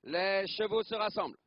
Les chevaux se rassemblent.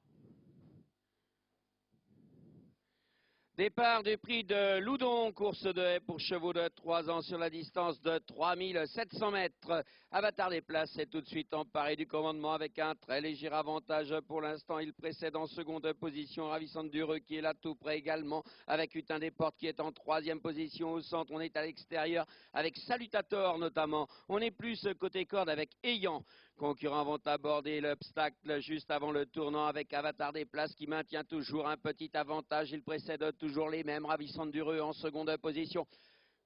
Départ du prix de Loudon, course de haie pour chevaux de 3 ans sur la distance de 3700 mètres. Avatar des Places est tout de suite emparé du commandement avec un très léger avantage. Pour l'instant, il précède en seconde position Ravissante Dureux qui est là tout près également avec Hutin des Portes qui est en troisième position au centre. On est à l'extérieur avec Salutator notamment. On est plus côté corde avec Ayant. Concurrents vont aborder l'obstacle juste avant le tournant avec Avatar des Places qui maintient toujours un petit avantage. Il précède toujours les mêmes. Ravissante Dureux en seconde position.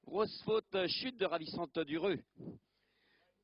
Grosse faute, chute de Ravissante Dureux.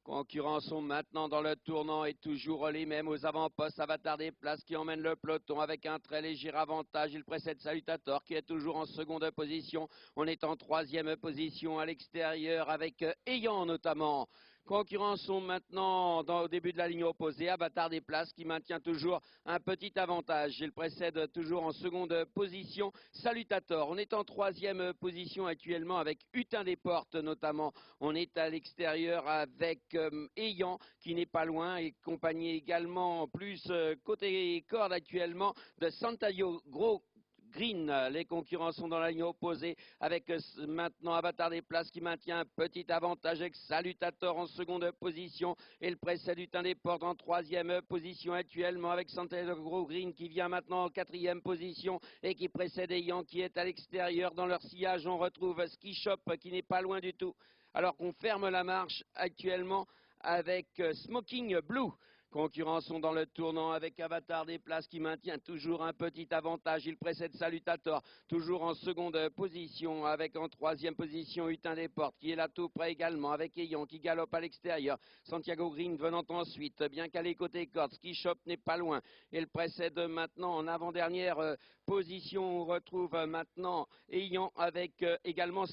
Concurrents sont maintenant dans le tournant et toujours les mêmes aux avant-postes. Avatar des Places qui emmène le peloton avec un très léger avantage. Il précède Salutator qui est toujours en seconde position. On est en troisième position à l'extérieur avec Ayant notamment. Concurrents sont maintenant au début de la ligne opposée. Avatar des Places qui maintient toujours un petit avantage. Il précède toujours en seconde position Salutator. On est en troisième position actuellement avec Hutin des Portes notamment. On est à l'extérieur avec Ayant qui n'est pas loin et compagnie également plus côté corde actuellement de Santayo Gros Green. Les concurrents sont dans la ligne opposée avec maintenant Avatar des Places qui maintient un petit avantage avec Salutator en seconde position et le précède Hutin des Portes en troisième position actuellement avec Santayo Gros Green qui vient maintenant en quatrième position et qui précède Ayant qui est à l'extérieur. Dans leur sillage on retrouve Ski Shop qui n'est pas loin du tout alors qu'on ferme la marche actuellement avec Smoking Blue. Concurrents sont dans le tournant avec Avatar des Places qui maintient toujours un petit avantage. Il précède Salutator, toujours en seconde position avec en troisième position Hutin des Portes qui est là tout près également avec Ayant qui galope à l'extérieur. Santiago Green venant ensuite, bien calé côté corde. Ski Shop n'est pas loin. Il précède maintenant en avant-dernière position. On retrouve maintenant Ayant avec également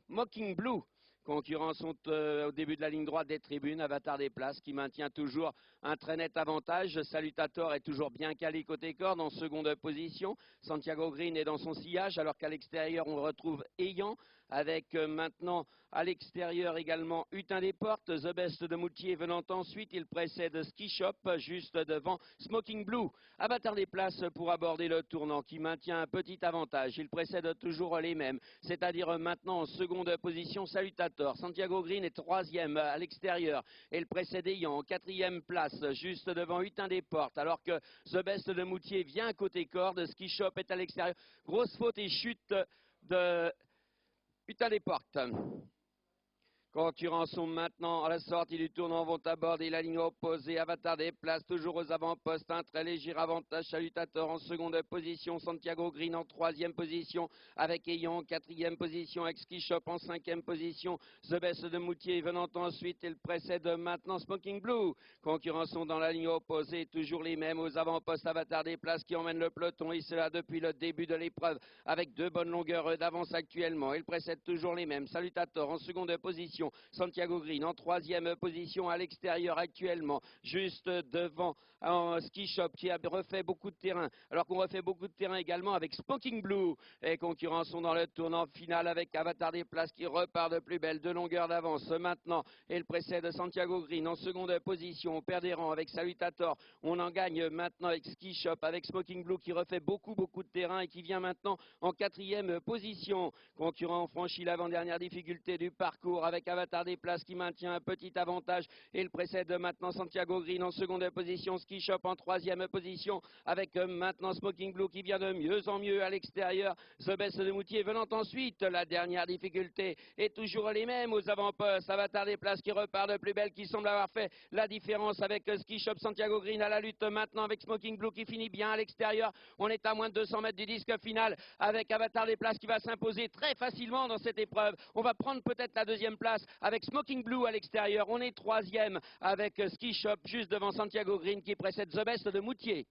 Smoking Blue. Concurrents sont au début de la ligne droite des tribunes. Avatar des Places qui maintient toujours un très net avantage. Salutator est toujours bien calé côté corde en seconde position. Santiago Green est dans son sillage alors qu'à l'extérieur on retrouve Ayant avec maintenant à l'extérieur également Hutin des Portes. The Best de Moutier venant ensuite. Il précède Ski Shop juste devant Smoking Blue. Avatar des Places pour aborder le tournant qui maintient un petit avantage. Il précède toujours les mêmes, c'est-à-dire maintenant en seconde position Salutator. Santiago Green est troisième à l'extérieur et le précède Ayant en quatrième place juste devant Hutin des Portes alors que The Best de Moutier vient côté corde. Ski Shop est à l'extérieur. Grosse faute et chute de Hutin des Portes. Concurrents sont maintenant à la sortie du tournant, vont aborder la ligne opposée. Avatar des Places toujours aux avant-postes, un très léger avantage. Salutator en seconde position, Santiago Green en troisième position avec Ayant en quatrième position, avec Ski Shop en cinquième position. The Best de Moutier venant ensuite, il précède maintenant Smoking Blue. Concurrents sont dans la ligne opposée, toujours les mêmes aux avant-postes. Avatar des Places qui emmène le peloton et cela depuis le début de l'épreuve avec 2 bonnes longueurs d'avance actuellement. Il précède toujours les mêmes. Salutator en seconde position. Santiago Green en troisième position à l'extérieur actuellement, juste devant un Ski Shop qui a refait beaucoup de terrain, alors qu'on refait beaucoup de terrain également avec Smoking Blue. Les concurrents sont dans le tournant final avec Avatar des Places qui repart de plus belle, 2 longueurs d'avance maintenant. Et il précède Santiago Green en seconde position, on perd des rangs avec Salutator. On en gagne maintenant avec Ski Shop, avec Smoking Blue qui refait beaucoup de terrain et qui vient maintenant en quatrième position. Concurrents ont franchi l'avant-dernière difficulté du parcours avec Avatar des Places qui maintient un petit avantage et il précède maintenant Santiago Green en seconde position, Ski Shop en troisième position avec maintenant Smoking Blue qui vient de mieux en mieux à l'extérieur. The Best de Moutier venant ensuite, la dernière difficulté est toujours les mêmes aux avant-postes. Avatar des Places qui repart de plus belle, qui semble avoir fait la différence avec Ski Shop. Santiago Green à la lutte maintenant avec Smoking Blue qui finit bien à l'extérieur. On est à moins de 200 mètres du disque final avec Avatar des Places qui va s'imposer très facilement dans cette épreuve. On va prendre peut-être la deuxième place avec Smoking Blue à l'extérieur. On est troisième avec Ski Shop juste devant Santiago Green qui précède The Best de Moutier.